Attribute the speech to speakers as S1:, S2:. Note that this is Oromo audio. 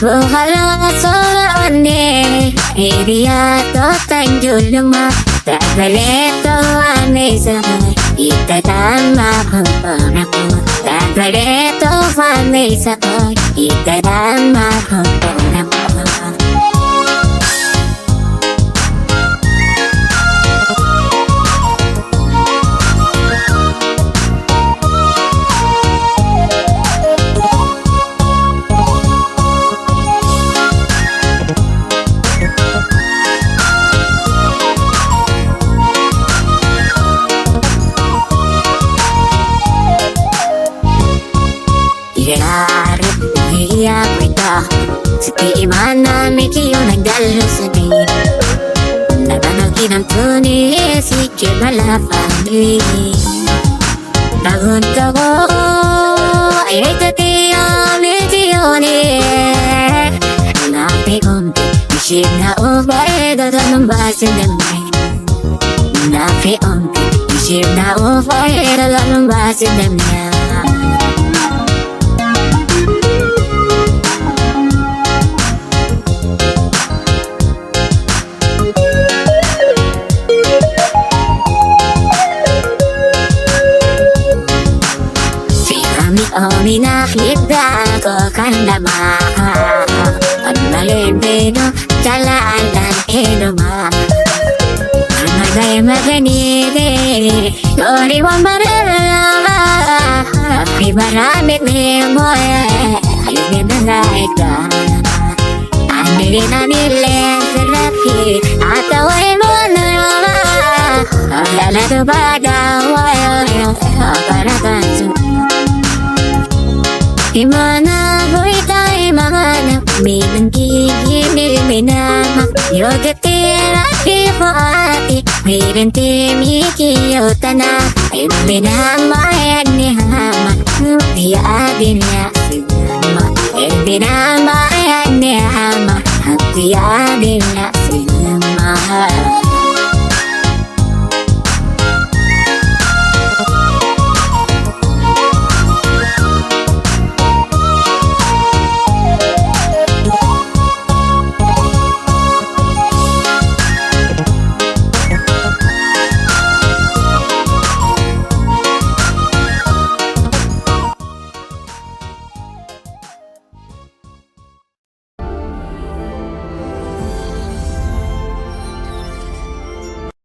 S1: Walalaa sola onne, iriya to tanjulma, tagale to amesa, ita Damma horaku, tagale to amesa, ita Damma horaku. Seti mana miki ona gallo sedi, nabano kinam tuni si kebala fami. Dagun tago ayat tiya miti oni, napi onti ishina ubae dadan basin demi. Napi onti ishina ubae dadan basin demi. Omina hidda ko kandama, anmalembeno jalan edoma. Anagay maganide, dori wambarela, api baramit ni moya, ayun na ita. Andiri na nile terapi, ataway mo na alala to Baga, waya, aparatan. Imana buita imana minang gigil minama yogatira kifati mirente mikiyotana ibinama yanihama biyadinya sidama ibinama yanihama biyadinya